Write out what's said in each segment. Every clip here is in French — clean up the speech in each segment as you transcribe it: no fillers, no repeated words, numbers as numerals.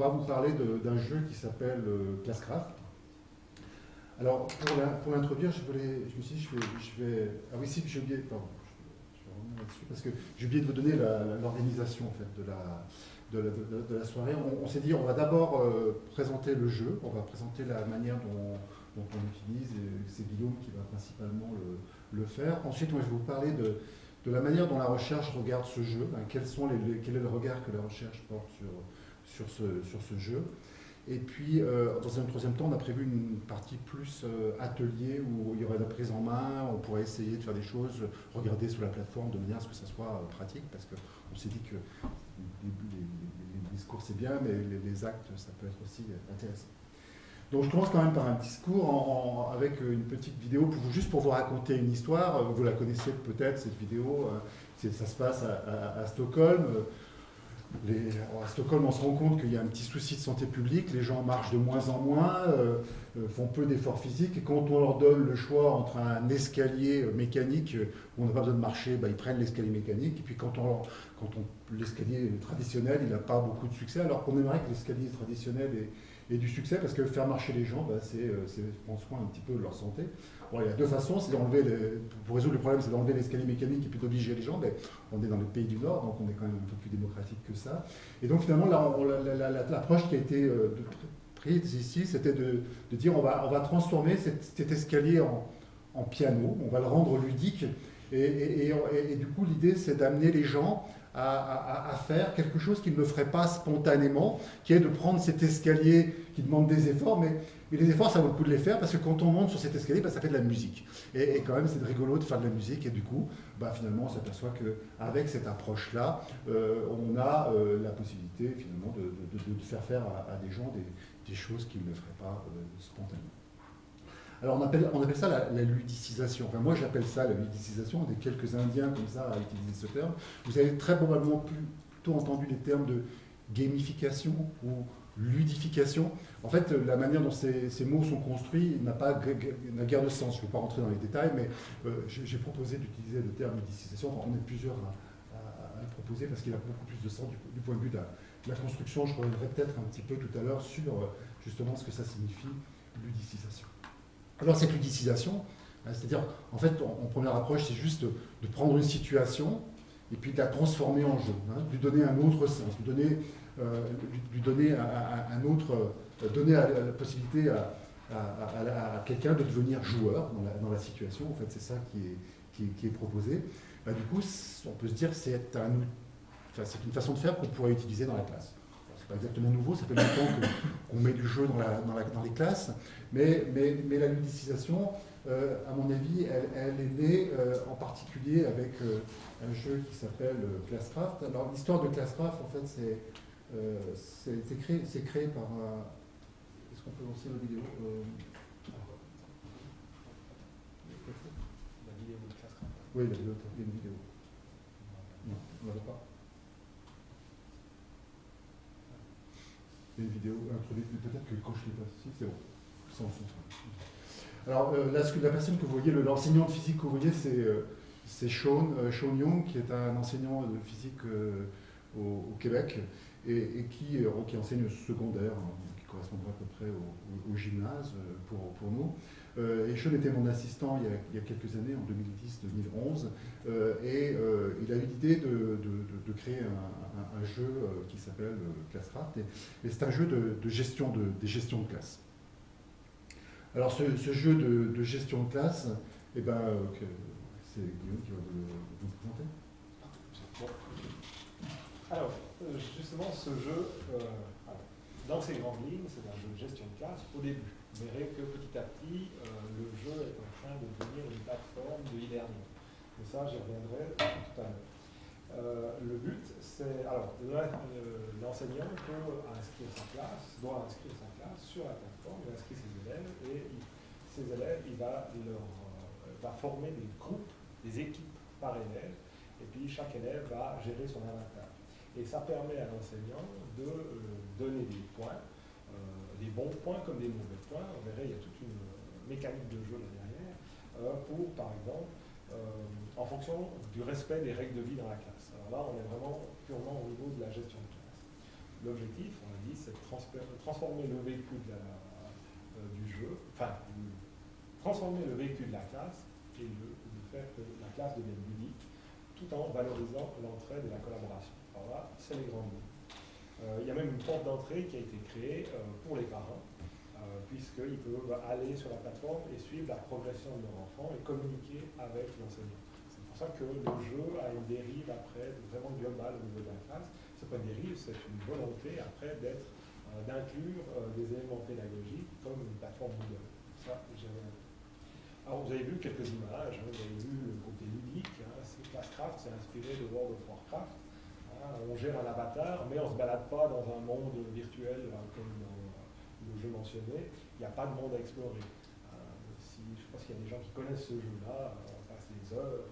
On va vous parler d'un jeu qui s'appelle Classcraft. Alors, pour l'introduire, je me suis dit, je vais... Ah oui, si, j'ai oublié, pardon, je vais revenir là-dessus, parce que j'ai oublié de vous donner l'organisation en fait, de la soirée. On s'est dit, on va d'abord présenter le jeu, on va présenter la manière dont on l'utilise, et c'est Guillaume qui va principalement le faire. Ensuite, moi, je vais vous parler de la manière dont la recherche regarde ce jeu, hein, quel est le regard que la recherche porte sur ce jeu. Et puis, dans un troisième temps, on a prévu une partie plus atelier où il y aurait la prise en main, on pourrait essayer de faire des choses, regarder sur la plateforme de manière à ce que ça soit pratique, parce qu'on s'est dit que les discours c'est bien, mais les actes ça peut être aussi intéressant. Donc je commence quand même par un discours avec une petite vidéo, juste pour vous raconter une histoire. Vous la connaissez peut-être, cette vidéo, ça se passe à Stockholm. À Stockholm, on se rend compte qu'il y a un petit souci de santé publique, les gens marchent de moins en moins, font peu d'efforts physiques, et quand on leur donne le choix entre un escalier mécanique où on n'a pas besoin de marcher, ils prennent l'escalier mécanique, et puis l'escalier traditionnel, il n'a pas beaucoup de succès, alors qu'on aimerait que l'escalier traditionnel ait du succès, parce que faire marcher les gens, c'est prendre soin un petit peu de leur santé. Bon, il y a deux façons, pour résoudre le problème, c'est d'enlever l'escalier mécanique et puis d'obliger les gens. Mais on est dans le pays du Nord, donc on est quand même un peu plus démocratique que ça. Et donc finalement, l'approche qui a été prise ici, c'était de dire on va transformer cet escalier en piano, on va le rendre ludique. Et du coup, l'idée, c'est d'amener les gens à faire quelque chose qu'ils ne feraient pas spontanément, qui est de prendre cet escalier qui demande des efforts, mais les efforts, ça vaut le coup de les faire, parce que quand on monte sur cet escalier, ça fait de la musique. Et quand même, c'est rigolo de faire de la musique, et du coup, finalement, on s'aperçoit qu'avec cette approche-là, on a la possibilité, finalement, de faire faire à des gens des choses qu'ils ne feraient pas spontanément. Alors on appelle ça la ludicisation. Enfin, moi j'appelle ça la ludicisation. On est quelques Indiens comme ça à utiliser ce terme. Vous avez très probablement plutôt entendu les termes de gamification ou ludification. En fait, la manière dont ces mots sont construits n'a guère de sens. Je ne vais pas rentrer dans les détails, mais j'ai proposé d'utiliser le terme ludicisation. Enfin, on est plusieurs à le proposer parce qu'il a beaucoup plus de sens du point de vue de la construction. Je reviendrai peut-être un petit peu tout à l'heure sur justement ce que ça signifie, ludicisation. Alors cette ludicisation, c'est-à-dire, en fait, en première approche, c'est juste de prendre une situation et puis de la transformer en jeu, lui donner un autre sens, donner la possibilité à quelqu'un de devenir joueur dans la situation. En fait, c'est ça qui est proposé. Du coup, on peut se dire que c'est une façon de faire qu'on pourrait utiliser dans la classe. Pas exactement nouveau, ça fait longtemps qu'on met du jeu dans les classes, mais la ludicisation, à mon avis, elle est née en particulier avec un jeu qui s'appelle Classcraft. Alors l'histoire de Classcraft, en fait, c'est créé par... Est-ce qu'on peut lancer la vidéo La vidéo de Classcraft. Oui, la vidéo. Non, on ne la voit pas. Une vidéo introduite, peut-être que quand je ne l'ai pas, si c'est bon, sans son. Alors là, la personne que vous voyez, l'enseignant de physique que vous voyez, c'est Sean Young, qui est un enseignant de physique au Québec et qui enseigne au secondaire, qui correspondra à peu près au gymnase pour nous. Et Sean était mon assistant il y a quelques années, en 2010-2011, et il a eu l'idée de créer un jeu qui s'appelle Classcraft, et c'est un jeu de gestion de classe. Alors ce jeu de gestion de classe, c'est Guillaume qui va vous présenter. Bon. Alors, justement, ce jeu, dans ses grandes lignes, c'est un jeu de gestion de classe au début. Vous verrez que petit à petit, le jeu est en train de devenir une plateforme de e-learning. Et ça, j'y reviendrai tout à l'heure. Le but, c'est... Alors, l'enseignant doit inscrire sa classe sur la plateforme, il inscrit ses élèves, et ces élèves, il va former des groupes, des équipes par élève, et puis chaque élève va gérer son avatar. Et ça permet à l'enseignant de donner des points, des bons points comme des mauvais points. On verrait, il y a toute une mécanique de jeu là derrière, pour, par exemple, en fonction du respect des règles de vie dans la classe. Alors là, on est vraiment purement au niveau de la gestion de classe. l'objectif, on a dit, c'est de transformer le véhicule du jeu, enfin, transformer le véhicule de la classe et de faire que la classe devienne ludique, tout en valorisant l'entraide et la collaboration. Alors là, c'est les grandes lignes. Il y a même une porte d'entrée qui a été créée pour les parents, puisqu'ils peuvent aller sur la plateforme et suivre la progression de leur enfant et communiquer avec l'enseignant. C'est pour ça que le jeu a une dérive après vraiment globale au niveau de la classe. Ce n'est pas une dérive, c'est une volonté après d'inclure des éléments pédagogiques comme une plateforme Moodle. Alors vous avez vu quelques images, vous avez vu le côté ludique, Classcraft c'est inspiré de World of Warcraft. On gère un avatar, mais on ne se balade pas dans un monde virtuel comme dans le jeu mentionné. Il n'y a pas de monde à explorer. Je ne sais pas s'il y a des gens qui connaissent ce jeu-là, on passe des heures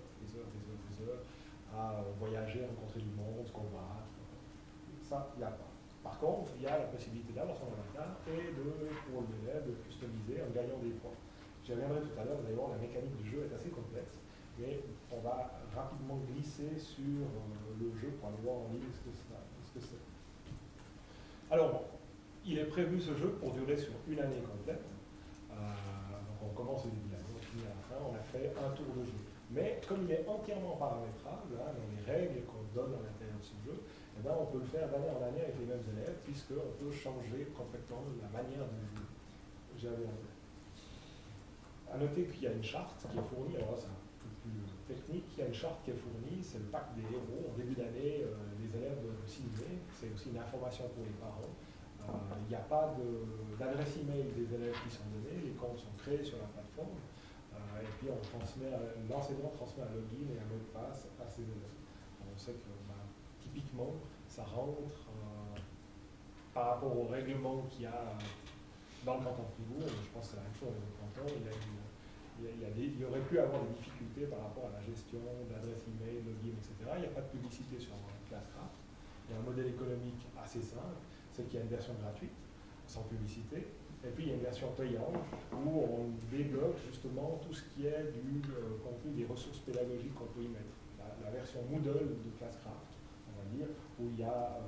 à voyager, rencontrer du monde, se combattre. Ça, il n'y a pas. Par contre, il y a la possibilité d'avoir son avatar et pour l'élève de customiser en gagnant des points. J'y reviendrai tout à l'heure, vous allez voir, la mécanique du jeu est assez complexe, mais on va rapidement glisser sur le jeu pour aller voir en ligne ce que c'est. Alors, bon, il est prévu ce jeu pour durer sur une année complète. Donc on commence au début de l'année, on finit à la fin, on a fait un tour de jeu. Mais comme il est entièrement paramétrable, dans les règles qu'on donne à l'intérieur de ce jeu, eh ben, on peut le faire d'année en année avec les mêmes élèves, puisqu'on peut changer complètement la manière de jouer. J'y reviendrai. À noter qu'il y a une charte qui est fournie, alors là c'est un peu plus technique, il y a une charte qui est fournie, c'est le pack des héros. En début d'année, les élèves doivent le signer, c'est aussi une information pour les parents. Il n'y a pas d'adresse email des élèves qui sont donnés, les comptes sont créés sur la plateforme, et puis l'enseignant transmet un login et un mot de passe à ses élèves. On sait que typiquement, ça rentre par rapport au règlement qu'il y a dans le canton de Fribourg, je pense que c'est la même chose dans les autres cantons, il y aurait pu avoir des difficultés par rapport à la gestion d'adresse email, login, etc. Il n'y a pas de publicité sur Classcraft. Il y a un modèle économique assez simple, c'est qu'il y a une version gratuite, sans publicité, et puis il y a une version payante où on débloque justement tout ce qui est du contenu des ressources pédagogiques qu'on peut y mettre. La version Moodle de Classcraft, on va dire, où il y a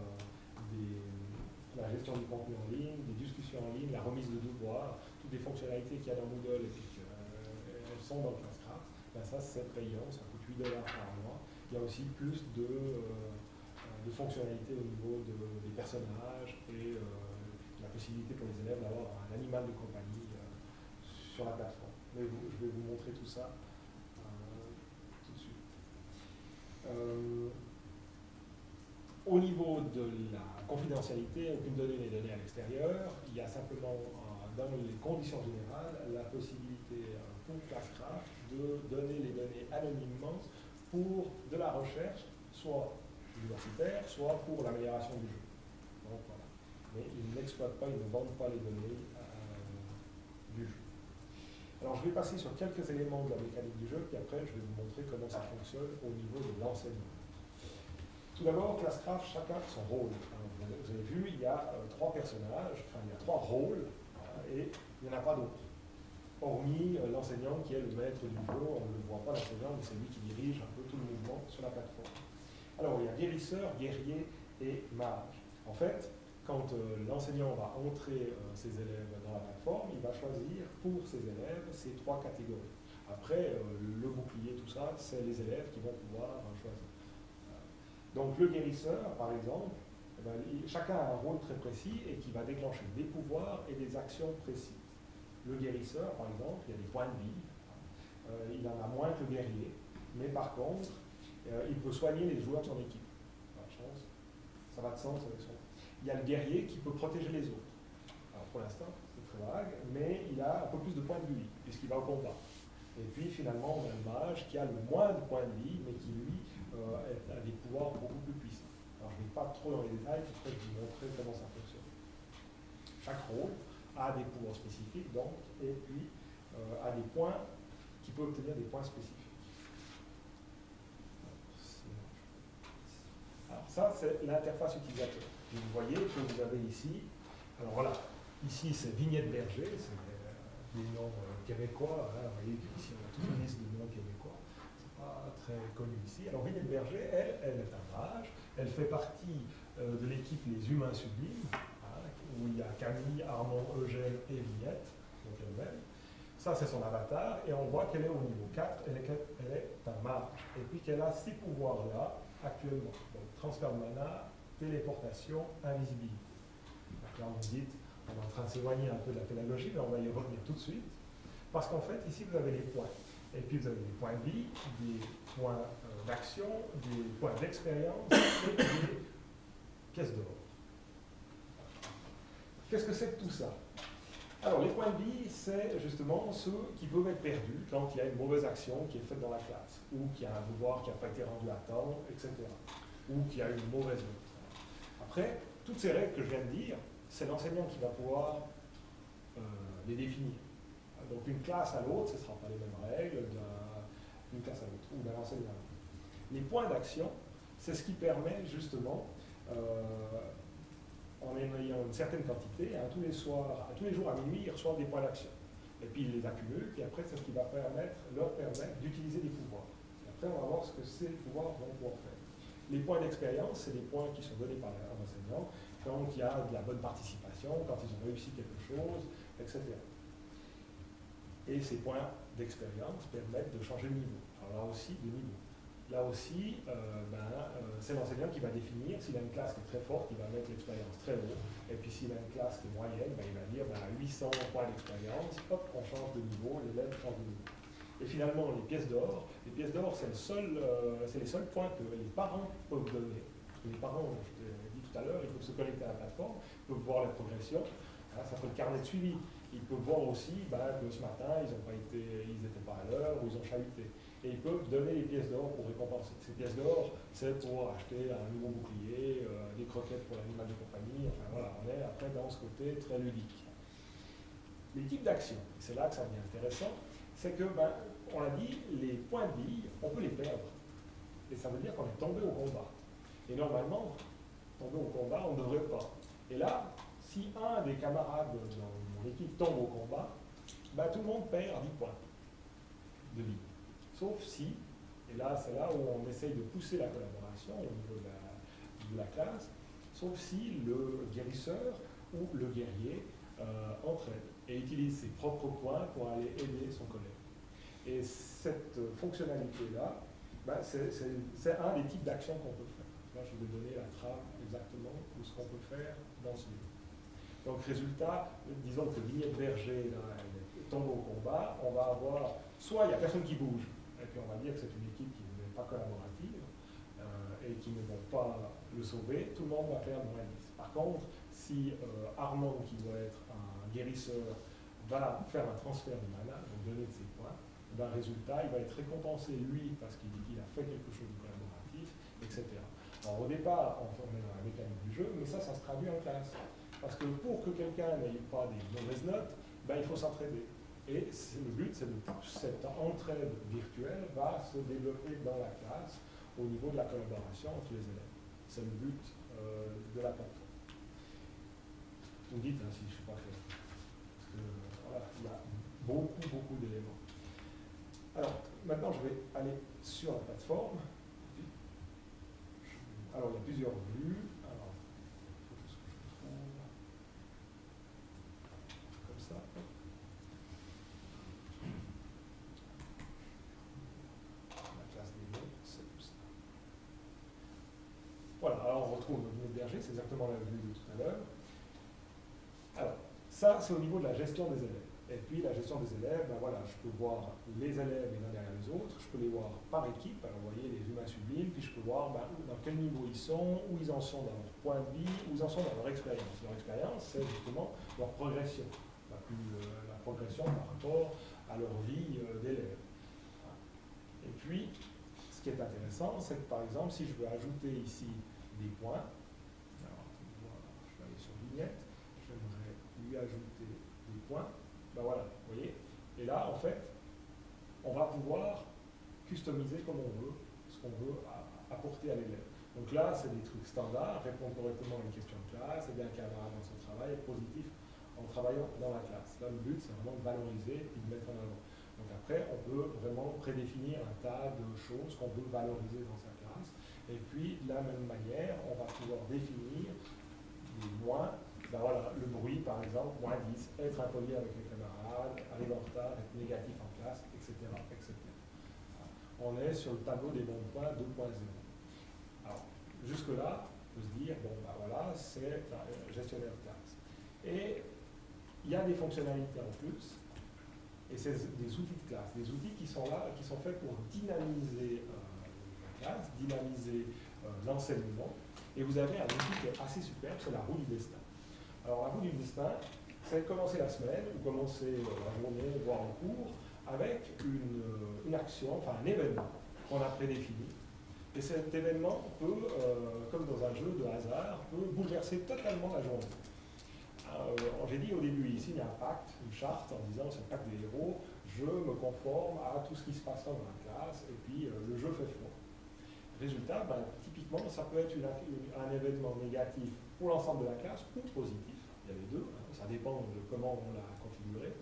la gestion du contenu en ligne, des discussions en ligne, la remise de devoirs, toutes les fonctionnalités qu'il y a dans Moodle et puis elles sont dans Classcraft. Ben ça c'est payant, ça coûte $8 par mois. Il y a aussi plus de fonctionnalités au niveau des personnages et la possibilité pour les élèves d'avoir un animal de compagnie sur la plateforme. Mais je vais vous montrer tout ça tout de suite. Au niveau de la confidentialité, aucune donnée n'est donnée à l'extérieur. Il y a simplement, dans les conditions générales, la possibilité pour Classcraft de donner les données anonymement pour de la recherche, soit universitaire, soit pour l'amélioration du jeu. Donc voilà. Mais ils n'exploitent pas, ils ne vendent pas les données du jeu. Alors je vais passer sur quelques éléments de la mécanique du jeu, puis après je vais vous montrer comment ça fonctionne au niveau de l'enseignement. Tout d'abord, Classcraft, chacun a son rôle. Vous avez vu, il y a 3 personnages, enfin il y a 3 rôles, et il n'y en a pas d'autres. Hormis l'enseignant qui est le maître du jeu, on ne le voit pas l'enseignant, mais c'est lui qui dirige un peu tout le mouvement sur la plateforme. Alors il y a guérisseur, guerrier et mage. En fait, quand l'enseignant va entrer ses élèves dans la plateforme, il va choisir pour ses élèves ces 3 catégories. Après, le bouclier, tout ça, c'est les élèves qui vont pouvoir choisir. Donc le guérisseur, par exemple, chacun a un rôle très précis et qui va déclencher des pouvoirs et des actions précises. Le guérisseur, par exemple, il y a des points de vie, il en a moins que le guerrier, mais par contre, il peut soigner les joueurs de son équipe. Par chance, ça va de sens avec son. Il y a le guerrier qui peut protéger les autres. Alors pour l'instant, c'est très vague, mais il a un peu plus de points de vie, puisqu'il va au combat. Et puis finalement, on a le mage qui a le moins de points de vie, mais qui lui a des pouvoirs beaucoup plus puissants. Alors je ne vais pas trop dans les détails, après je vais vous montrer comment ça fonctionne. Chaque rôle a des pouvoirs spécifiques, donc, et puis a des points qui peut obtenir des points spécifiques. Alors ça, c'est l'interface utilisateur. Vous voyez que vous avez ici, alors voilà, ici c'est Vignette Berger, c'est des noms québécois, hein, vous voyez qu'ici on a toute une liste de noms québécois, c'est pas très connu ici. Alors Vignette Berger, elle est un mage, elle fait partie de l'équipe Les Humains Sublimes, hein, où il y a Camille, Armand, Eugène et Vignette, donc elle-même. Ça, c'est son avatar, et on voit qu'elle est au niveau 4, elle est un mage, et puis qu'elle a ces pouvoirs-là actuellement. Donc, transfert de mana, téléportation, invisibilité. Donc là, vous me dites, on est en train de s'éloigner un peu de la pédagogie, mais on va y revenir tout de suite. Parce qu'en fait, ici, vous avez les points. Et puis, vous avez des points de vie, des points d'action, des points d'expérience et des pièces d'or. Qu'est-ce que c'est que tout ça? Alors, les points de vie, c'est justement ceux qui peuvent être perdus quand il y a une mauvaise action qui est faite dans la classe, ou qu'il y a un pouvoir qui n'a pas été rendu à temps, etc. Ou qu'il y a eu une mauvaise note. Après, toutes ces règles que je viens de dire, c'est l'enseignant qui va pouvoir les définir. Donc, une classe à l'autre, ce ne sera pas les mêmes règles d'une classe à l'autre, ou d'un enseignant à l'autre. Les points d'action, c'est ce qui permet justement, en ayant une certaine quantité, tous les jours à minuit, ils reçoivent des points d'action. Et puis ils les accumulent, et après c'est ce qui va leur permettre d'utiliser des pouvoirs. Et après on va voir ce que ces pouvoirs vont pouvoir faire. Les points d'expérience, c'est des points qui sont donnés par l'enseignant quand il y a de la bonne participation, quand ils ont réussi quelque chose, etc. Et ces points d'expérience permettent de changer de niveau. Alors là aussi, de niveau. Là aussi, c'est l'enseignant qui va définir. S'il a une classe qui est très forte, il va mettre l'expérience très haut. Et puis s'il a une classe qui est moyenne, il va dire 800 points d'expérience, hop, on change de niveau, l'élève change de niveau. Et finalement, les pièces d'or, c'est les seuls points que les parents peuvent donner. Les parents, je l'ai dit tout à l'heure, ils peuvent se connecter à la plateforme, ils peuvent voir la progression. Ça s'appelle carnet de suivi. Ils peuvent voir aussi que ce matin, ils n'étaient pas à l'heure ou ils ont chahuté. Et ils peuvent donner les pièces d'or pour récompenser. Ces pièces d'or, c'est pour acheter un nouveau bouclier, des croquettes pour l'animal de compagnie. Enfin voilà, on est après dans ce côté très ludique. Les types d'actions, c'est là que ça devient intéressant, c'est que, on l'a dit, les points de vie, on peut les perdre. Et ça veut dire qu'on est tombé au combat. Et normalement, tomber au combat, on ne devrait pas. Et là, si un des camarades dans mon équipe tombe au combat, tout le monde perd 10 points de vie. Sauf si, et là c'est là où on essaye de pousser la collaboration au niveau de la classe, sauf si le guérisseur ou le guerrier entraide et utilise ses propres points pour aller aider son collègue. Et cette fonctionnalité-là, c'est un des types d'actions qu'on peut faire. Là, je vais donner la trame exactement de ce qu'on peut faire dans ce livre. Donc, résultat, disons que Vignette Berger là, elle tombe au combat, on va avoir, soit il n'y a personne qui bouge, et puis on va dire que c'est une équipe qui n'est pas collaborative et qui ne va pas le sauver, tout le monde va perdre moins 10. Par contre, si Armand, qui doit être un guérisseur, va faire un transfert de mana, donc donner de ses points, résultat, il va être récompensé, lui, parce qu'il a fait quelque chose de collaboratif, etc. Alors, au départ, on est dans la mécanique du jeu, mais ça se traduit en classe. Parce que pour que quelqu'un n'ait pas des mauvaises notes, il faut s'entraider. Et le but, c'est que cette entraide virtuelle va se développer dans la classe au niveau de la collaboration entre les élèves. C'est le but de la plateforme. Vous me dites si je ne suis pas clair. Parce que voilà, il y a beaucoup d'éléments. Alors, maintenant, je vais aller sur la plateforme. Alors, il y a plusieurs vues. Alors, il faut que je trouve comme ça. La classe des mots, c'est tout ça. Voilà, alors on retrouve notre berger, c'est exactement la vue de tout à l'heure. Alors, ça, c'est au niveau de la gestion des élèves. Et puis, la gestion des élèves, voilà, je peux voir les élèves les uns derrière les autres, je peux les voir par équipe, alors vous voyez les humains sublimes, puis je peux voir dans quel niveau ils sont, où ils en sont dans leur point de vie, où ils en sont dans leur expérience. Leur expérience, c'est justement leur progression, la progression par rapport à leur vie d'élève. Et puis, ce qui est intéressant, c'est que par exemple, si je veux ajouter ici des points, alors, je vais aller sur Vignette, j'aimerais lui ajouter des points. Voilà, vous voyez. Et là, en fait, on va pouvoir customiser comme on veut, ce qu'on veut apporter à l'élève. Donc là, c'est des trucs standards, répondre correctement à une question de classe, aider un camarade dans son travail, être positif en travaillant dans la classe. Là, le but, c'est vraiment de valoriser et de mettre en avant. Donc après, on peut vraiment prédéfinir un tas de choses qu'on veut valoriser dans sa classe. Et puis, de la même manière, on va pouvoir définir des moins. Ben voilà, le bruit, par exemple, moins 10, être impoli avec les camarades, arriver en retard, être négatif en classe, etc., etc. On est sur le tableau des bons points 2.0. Alors, jusque-là, on peut se dire, bon, ben voilà, c'est un gestionnaire de classe. Et il y a des fonctionnalités en plus, et c'est des outils de classe, des outils qui sont là, qui sont faits pour dynamiser la classe, dynamiser l'enseignement. Et vous avez un outil qui est assez superbe, c'est la roue du destin. Alors, la roue du destin, c'est commencer la semaine, ou commencer la journée, voire en cours, avec une action, enfin un événement qu'on a prédéfini. Et cet événement peut, comme dans un jeu de hasard, peut bouleverser totalement la journée. J'ai dit au début, ici, il y a un pacte, une charte, en disant c'est le pacte des héros, je me conforme à tout ce qui se passe dans la classe, et puis le jeu fait foi. Résultat, ben, typiquement, ça peut être un événement négatif pour l'ensemble de la classe ou positif. Il y a les deux, hein, ça dépend de comment on l'a configuré.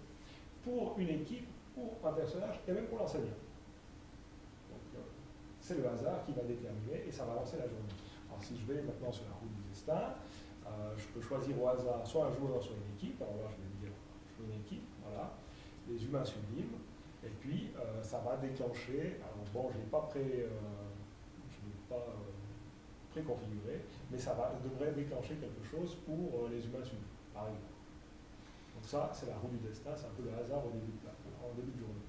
Pour une équipe, pour un personnage et même pour l'enseignant. Donc, c'est le hasard qui va déterminer et ça va lancer la journée. Alors, si je vais maintenant sur la roue du destin, je peux choisir au hasard soit un joueur, soit une équipe. Alors là, je vais dire, je veux une équipe, voilà. Les humains sublimes. Et puis, ça va déclencher. Alors, bon, je n'ai pas préconfiguré, mais ça devrait déclencher quelque chose pour les humains sublimes, par exemple. Donc ça, c'est la roue du destin, c'est un peu le hasard au début de journée.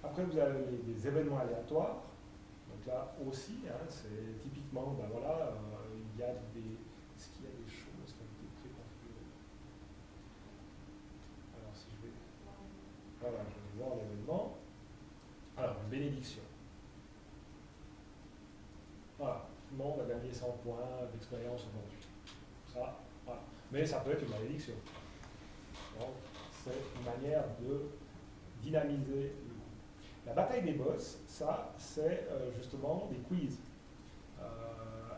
Après, vous avez des événements aléatoires. Donc là aussi, hein, c'est typiquement, ben voilà, il y a est-ce qu'il y a des choses qui ont été préconfigurées? Alors si je vais, voilà, je vais voir l'événement. Alors, une bénédiction. Voilà, tout le monde a gagné 100 points d'expérience aujourd'hui. Ça, voilà. Mais ça peut être une malédiction. Donc, c'est une manière de dynamiser le groupe. La bataille des boss, ça, c'est justement des quiz.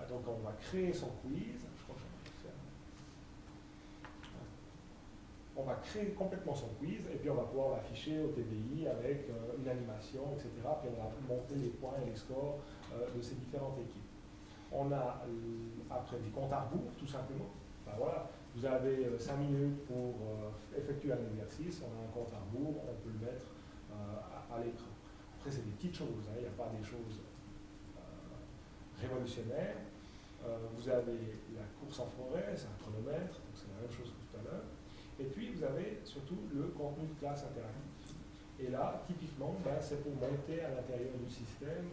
Donc, on va créer son quiz. Je crois que je vais faire. On va créer complètement son quiz et puis on va pouvoir l'afficher au TBI avec une animation, etc. Puis on va monter les points et les scores de ces différentes équipes. On a après des comptes à rebours, tout simplement. Ben voilà, vous avez 5 minutes pour effectuer un exercice, on a un compte à rebours, on peut le mettre à l'écran. Après, c'est des petites choses, hein, il n'y a pas des choses révolutionnaires. Vous avez la course en forêt, c'est un chronomètre, donc c'est la même chose que tout à l'heure. Et puis, vous avez surtout le contenu de classe interactif. Et là, typiquement, ben, c'est pour monter à l'intérieur du système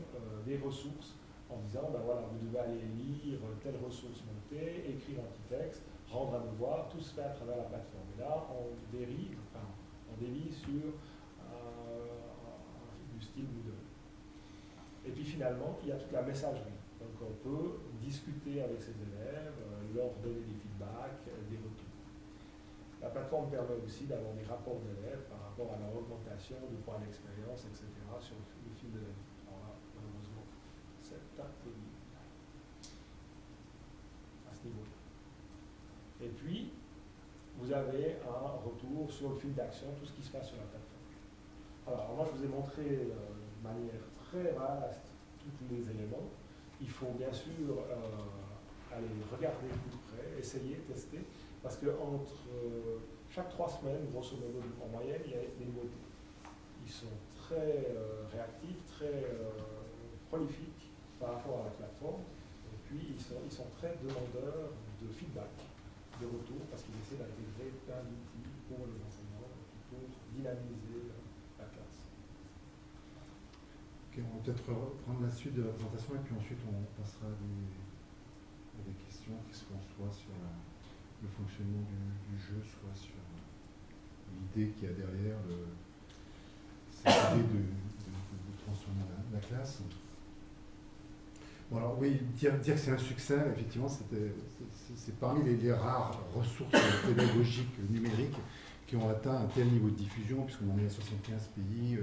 des ressources en disant, ben voilà, vous devez aller lire telle ressource montée, écrire un petit texte, rendre un devoir, tout se fait à travers la plateforme. Et là, on dévie sur du style Moodle. Et puis finalement, il y a toute la messagerie. Donc on peut discuter avec ses élèves, leur donner des feedbacks, des retours. La plateforme permet aussi d'avoir des rapports d'élèves par rapport à leur augmentation de points d'expérience, etc. sur le fil de l'année. Alors là, malheureusement, c'est terrible à ce niveau-là. Et puis, vous avez un retour sur le fil d'action, tout ce qui se passe sur la plateforme. Alors, moi, je vous ai montré de manière très vaste tous les éléments. Il faut bien sûr aller regarder plus près, essayer, tester, parce que entre chaque 3 semaines, grosso modo, en moyenne, il y a des nouveautés. Ils sont très réactifs, très prolifiques par rapport à la plateforme, et puis ils sont très demandeurs de feedback, de retour, parce qu'ils essaient d'intégrer plein d'outils pour les enseignants, pour dynamiser la classe. Okay, on va peut-être reprendre la suite de la présentation et puis ensuite on passera à des questions qui seront soit sur le fonctionnement du jeu, soit sur l'idée qu'il y a derrière cette idée de transformer la classe. Bon alors oui, dire que c'est un succès, effectivement, c'est parmi les rares ressources pédagogiques numériques qui ont atteint un tel niveau de diffusion, puisqu'on en est à 75 pays,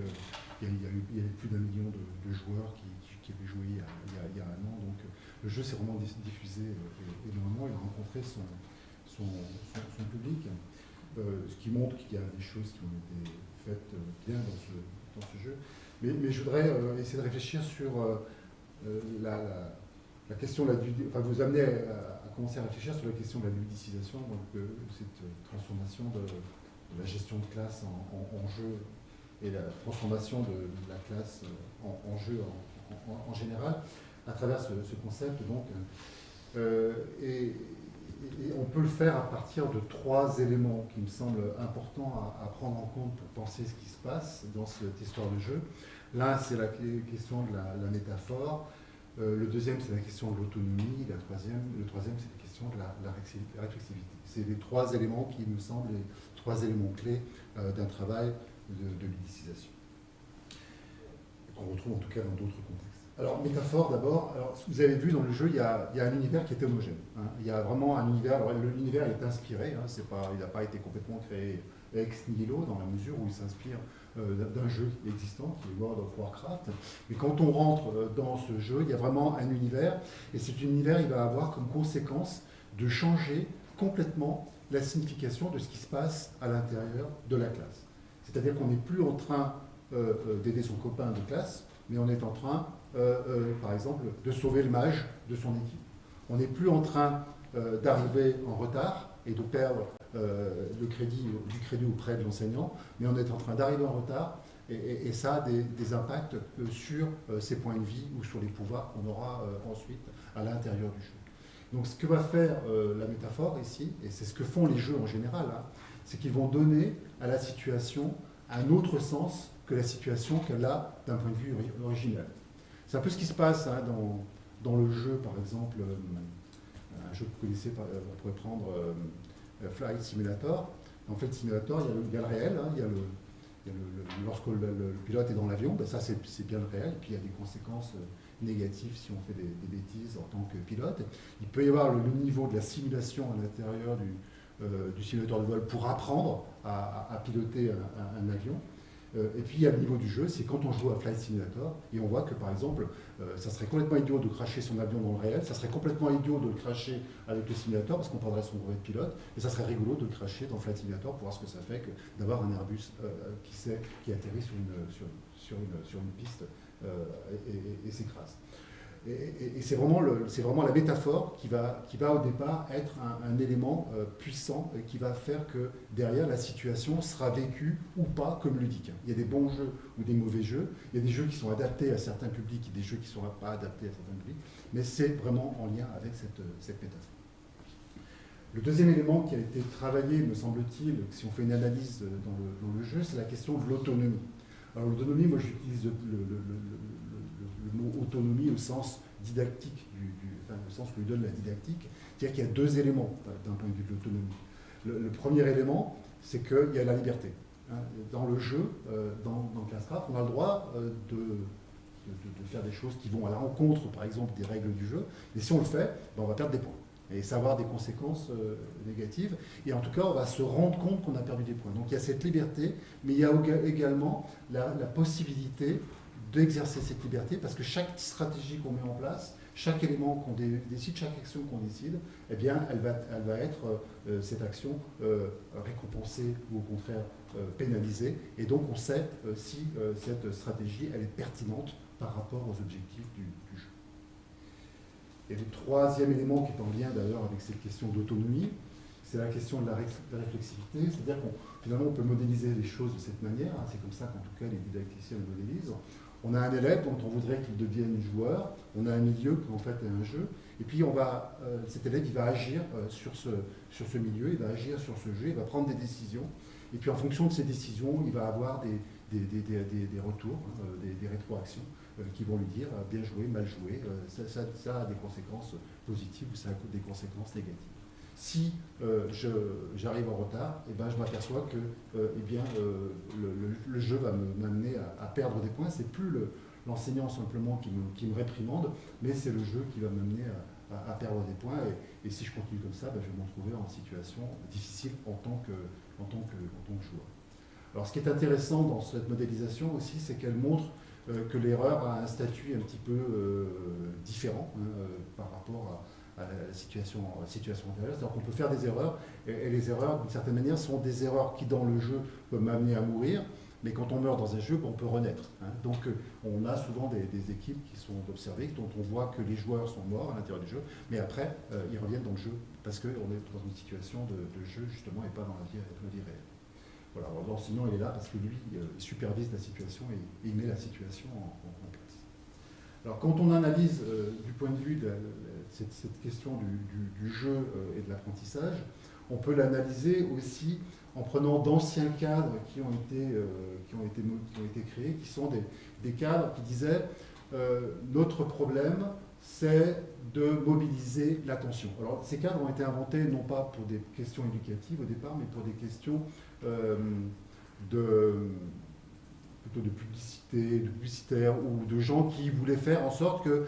il y a plus d'1 million de joueurs qui avaient joué il y a 1 an, donc le jeu s'est vraiment diffusé énormément, il a rencontré son public, ce qui montre qu'il y a des choses qui ont été faites bien dans ce jeu. Mais je voudrais essayer de réfléchir sur la question de vous amener à commencer à réfléchir sur la question de la ludicisation, donc cette transformation de la gestion de classe en jeu et la transformation de la classe en jeu en général, à travers ce concept. Donc, et on peut le faire à partir de 3 éléments qui me semblent importants à prendre en compte pour penser ce qui se passe dans cette histoire de jeu. L'un, c'est la question de la métaphore. Le deuxième, c'est la question de l'autonomie. Le troisième, c'est la question de la réflexivité. C'est les 3 éléments qui me semblent les 3 éléments clés d'un travail de ludicisation, qu'on retrouve en tout cas dans d'autres contextes. Alors, métaphore d'abord. Alors, vous avez vu dans le jeu, il y a un univers qui est homogène. Hein. Il y a vraiment un univers. Alors, l'univers est inspiré. Hein, il n'a pas été complètement créé ex nihilo dans la mesure où il s'inspire d'un jeu existant qui est World of Warcraft. Mais quand on rentre dans ce jeu, il y a vraiment un univers. Et cet univers, il va avoir comme conséquence de changer complètement la signification de ce qui se passe à l'intérieur de la classe. C'est-à-dire qu'on n'est plus en train d'aider son copain de classe, mais on est en train, par exemple, de sauver le mage de son équipe. On n'est plus en train d'arriver en retard et de perdre du crédit auprès de l'enseignant, mais on est en train d'arriver en retard et ça a des impacts sur ses points de vie ou sur les pouvoirs qu'on aura ensuite à l'intérieur du jeu. Donc ce que va faire la métaphore ici, et c'est ce que font les jeux en général, hein, c'est qu'ils vont donner à la situation un autre sens que la situation qu'elle a d'un point de vue original. C'est un peu ce qui se passe hein, dans le jeu, par exemple, un jeu que vous connaissez, on pourrait prendre Flight Simulator. Dans Flight Simulator, il y a le réel, hein, lorsque le pilote est dans l'avion, ben ça c'est bien le réel, et puis il y a des conséquences négatives si on fait des bêtises en tant que pilote. Il peut y avoir le niveau de la simulation à l'intérieur du simulateur de vol pour apprendre à piloter un avion. Et puis il y a le niveau du jeu, c'est quand on joue à Flight Simulator et on voit que par exemple, ça serait complètement idiot de cracher son avion dans le réel, ça serait complètement idiot de le cracher avec le simulateur parce qu'on perdrait son brevet de pilote, et ça serait rigolo de le cracher dans Flight Simulator pour voir ce que ça fait d'avoir un Airbus qui atterrit sur une piste et s'écrase. Et c'est vraiment la métaphore qui va au départ être un élément puissant et qui va faire que derrière la situation sera vécue ou pas comme ludique. Il y a des bons jeux ou des mauvais jeux, il y a des jeux qui sont adaptés à certains publics et des jeux qui ne sont pas adaptés à certains publics, mais c'est vraiment en lien avec cette métaphore. Le deuxième élément qui a été travaillé, me semble-t-il, si on fait une analyse dans le jeu, c'est la question de l'autonomie. Alors l'autonomie, moi j'utilise le mot autonomie au sens didactique, au sens que lui donne la didactique, c'est-à-dire qu'il y a 2 éléments d'un point de vue de l'autonomie. Le premier élément, c'est qu'il y a la liberté. Hein. Dans le jeu, dans Classcraft, on a le droit de faire des choses qui vont à la rencontre, par exemple, des règles du jeu, mais si on le fait, ben on va perdre des points. Et ça va avoir des conséquences négatives. Et en tout cas, on va se rendre compte qu'on a perdu des points. Donc il y a cette liberté, mais il y a également la possibilité d'exercer cette liberté, parce que chaque stratégie qu'on met en place, chaque élément qu'on décide, chaque action qu'on décide, eh bien, elle va être, cette action, récompensée ou au contraire pénalisée. Et donc on sait si cette stratégie, elle est pertinente par rapport aux objectifs du jeu. Et le troisième élément qui est en lien d'ailleurs avec cette question d'autonomie, c'est la question de la réflexivité, c'est-à-dire finalement on peut modéliser les choses de cette manière, hein, c'est comme ça qu'en tout cas les didacticiens le modélisent. On a un élève dont on voudrait qu'il devienne joueur, on a un milieu qui en fait est un jeu, et puis cet élève il va agir sur ce milieu, il va agir sur ce jeu, il va prendre des décisions, et puis en fonction de ces décisions, il va avoir des retours, hein, des rétroactions qui vont lui dire bien joué, mal joué, ça a des conséquences positives ou ça a des conséquences négatives. Si j'arrive en retard, eh ben, je m'aperçois que le jeu va m'amener à perdre des points. C'est plus l'enseignant simplement qui me réprimande, mais c'est le jeu qui va m'amener à perdre des points. Et si je continue comme ça, ben, je vais me retrouver en situation difficile en tant que joueur. Alors ce qui est intéressant dans cette modélisation aussi, c'est qu'elle montre que l'erreur a un statut un petit peu différent par rapport à la situation antérieure. C'est-à-dire qu'on peut faire des erreurs, et les erreurs, d'une certaine manière, sont des erreurs qui, dans le jeu, peuvent m'amener à mourir, mais quand on meurt dans un jeu, on peut renaître. Hein. Donc on a souvent des équipes qui sont observées, dont on voit que les joueurs sont morts à l'intérieur du jeu, mais après, ils reviennent dans le jeu, parce qu'on est dans une situation de jeu, justement, et pas dans la vie réelle. Voilà, l'enseignant, il est là parce que lui, il supervise la situation et il met la situation en place. Alors, quand on analyse du point de vue de cette question du jeu et de l'apprentissage, on peut l'analyser aussi en prenant d'anciens cadres qui ont été créés, qui sont des cadres qui disaient notre problème, c'est de mobiliser l'attention. Alors, ces cadres ont été inventés non pas pour des questions éducatives au départ, mais pour des questions plutôt de publicitaires ou de gens qui voulaient faire en sorte que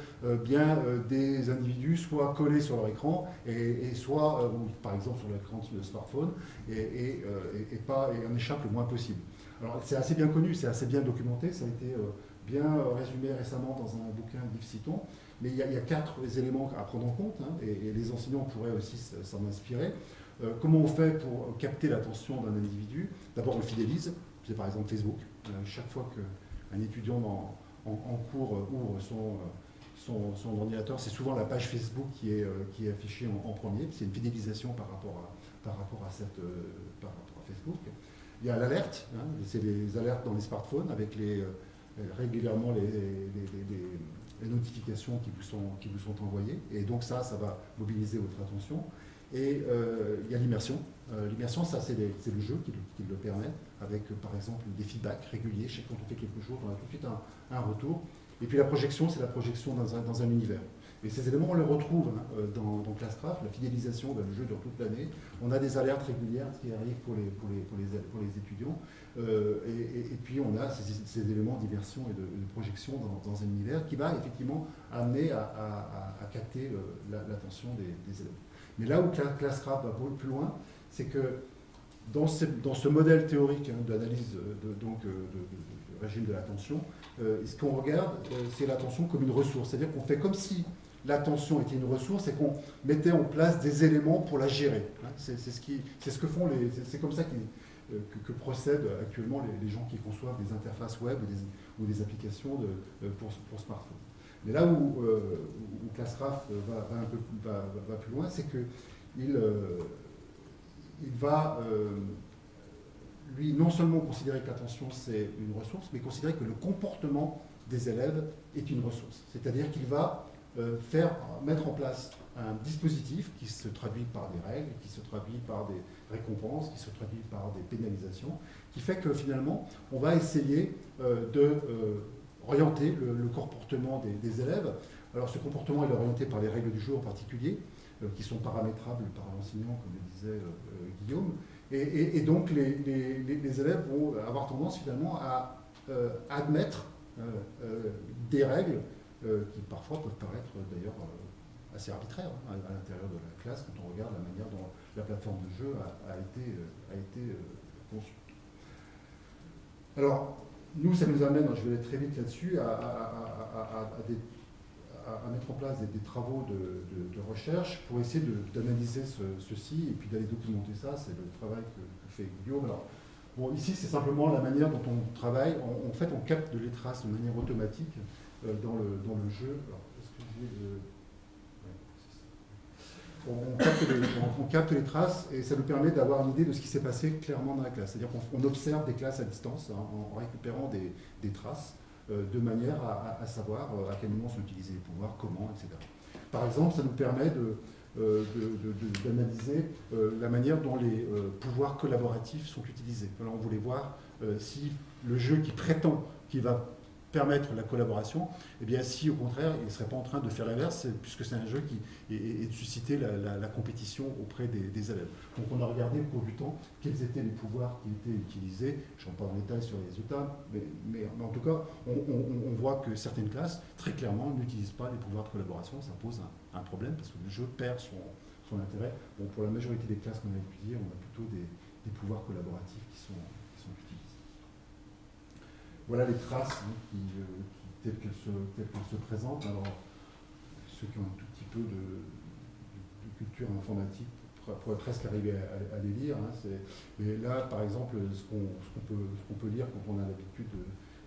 des individus soient collés sur leur écran et soient, par exemple sur l'écran de smartphone, et en échappent le moins possible. Alors c'est assez bien connu, c'est assez bien documenté, ça a été bien résumé récemment dans un bouquin d'Yves Citon, mais il y a 4 éléments à prendre en compte, hein, et les enseignants pourraient aussi s'en inspirer. Comment on fait pour capter l'attention d'un individu? D'abord, on le fidélise. C'est par exemple Facebook. Chaque fois qu'un étudiant en cours ouvre son ordinateur, c'est souvent la page Facebook qui est affichée en premier. C'est une fidélisation par rapport à Facebook. Il y a l'alerte, hein, c'est les alertes dans les smartphones avec régulièrement les notifications qui vous sont envoyées. Et donc ça va mobiliser votre attention. Et il y a l'immersion. L'immersion, ça, c'est le jeu qui le permet, avec par exemple des feedbacks réguliers. Je sais que quand on fait quelque chose, on a tout de suite un retour. Et puis la projection, c'est la projection dans un univers. Et ces éléments, on les retrouve dans Classcraft, la fidélisation, le jeu dure toute l'année. On a des alertes régulières qui arrivent pour les étudiants. Et puis on a ces éléments d'immersion et de projection dans un univers qui va effectivement amener à capter l'attention des élèves. Mais là où Classcraft va beaucoup plus loin, c'est que dans ce modèle théorique d'analyse de régime de l'attention, ce qu'on regarde, c'est l'attention comme une ressource. C'est-à-dire qu'on fait comme si l'attention était une ressource et qu'on mettait en place des éléments pour la gérer. C'est comme ça que procèdent actuellement les gens qui conçoivent des interfaces web ou des applications pour smartphone. Mais là où Classcraft va plus loin, c'est qu'il va, lui, non seulement considérer que l'attention c'est une ressource, mais considérer que le comportement des élèves est une ressource. C'est-à-dire qu'il va mettre en place un dispositif qui se traduit par des règles, qui se traduit par des récompenses, qui se traduit par des pénalisations, qui fait que finalement, on va essayer orienter le comportement des élèves. Alors ce comportement est orienté par les règles du jeu en particulier, qui sont paramétrables par l'enseignant, comme le disait Guillaume. Et donc les élèves vont avoir tendance finalement à admettre des règles qui parfois peuvent paraître d'ailleurs assez arbitraires à l'intérieur de la classe quand on regarde la manière dont la plateforme de jeu a été conçue. Alors, nous, ça nous amène, je vais aller très vite là-dessus, à mettre en place des travaux de recherche pour essayer d'analyser ceci et puis d'aller documenter ça. C'est le travail que fait Guillaume. Alors, bon, ici, c'est simplement la manière dont on travaille. En fait, on capte les traces de manière automatique dans le jeu. Alors, est-ce que j'ai on capte les traces et ça nous permet d'avoir une idée de ce qui s'est passé clairement dans la classe. C'est-à-dire qu'on observe des classes à distance en récupérant des traces de manière à savoir à quel moment sont utilisés les pouvoirs, comment, etc. Par exemple, ça nous permet d'analyser la manière dont les pouvoirs collaboratifs sont utilisés. Alors on voulait voir si le jeu qui prétend qu'il va permettre la collaboration, eh bien si au contraire il ne serait pas en train de faire l'inverse, puisque c'est un jeu qui est de susciter la compétition auprès des élèves. Donc on a regardé au cours du temps quels étaient les pouvoirs qui étaient utilisés. Je ne rentre pas en détail sur les résultats, mais en tout cas on voit que certaines classes très clairement n'utilisent pas les pouvoirs de collaboration. Ça pose un problème parce que le jeu perd son intérêt. Bon, pour la majorité des classes qu'on a étudiées, on a plutôt des pouvoirs collaboratifs qui sont utilisés. Voilà les traces telles qu'elles se présentent. Alors, ceux qui ont un tout petit peu de culture informatique pourrait presque arriver à les lire. Hein, mais là, par exemple, ce qu'on peut lire quand on a l'habitude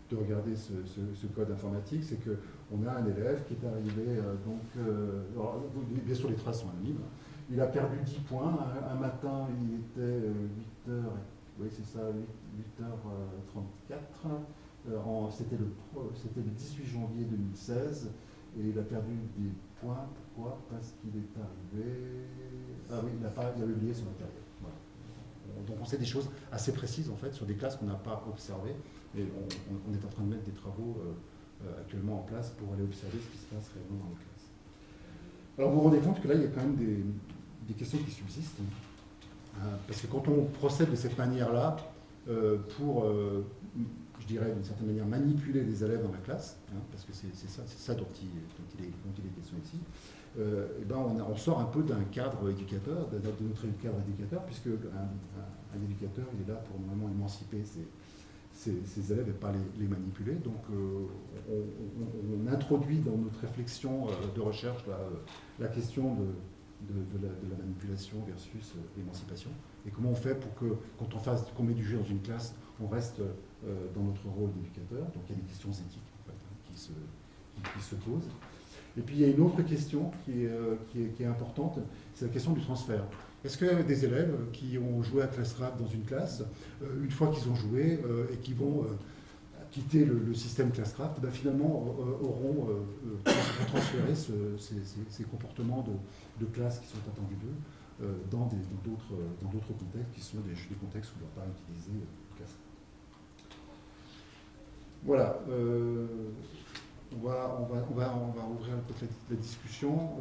de regarder ce code informatique, c'est qu'on a un élève qui est arrivé, alors, bien sûr les traces sont anonymes, il a perdu 10 points, un matin il était 8h, oui c'est ça, 8h34, c'était le 18 janvier 2016, et il a perdu des points, pourquoi? Parce qu'il est arrivé, ah oui, il avait oublié son matériel. Voilà. Donc on sait des choses assez précises en fait sur des classes qu'on n'a pas observées, et on est en train de mettre des travaux actuellement en place pour aller observer ce qui se passe réellement dans les classes. Alors vous vous rendez compte que là il y a quand même des questions qui subsistent, parce que quand on procède de cette manière-là pour, je dirais d'une certaine manière, manipuler les élèves dans la classe, parce que c'est ça dont il est question ici, et ben on sort un peu d'un cadre éducateur, de notre cadre éducateur, puisque un éducateur il est là pour normalement émanciper ses élèves et pas les manipuler. Donc on introduit dans notre réflexion de recherche la question de la manipulation versus l'émancipation. Et comment on fait pour que, quand qu'on met du jeu dans une classe, on reste dans notre rôle d'éducateur. Donc il y a des questions éthiques en fait, qui se posent. Et puis il y a une autre question qui est importante, c'est la question du transfert. Est-ce que des élèves qui ont joué à Classcraft dans une classe, une fois qu'ils ont joué et qui vont quitter le système Classcraft, ben finalement auront transféré ces comportements de classe qui sont attendus d'eux dans d'autres contextes qui sont des contextes où on ne doit pas utiliser Classcraft. Voilà. On va ouvrir peut-être la discussion.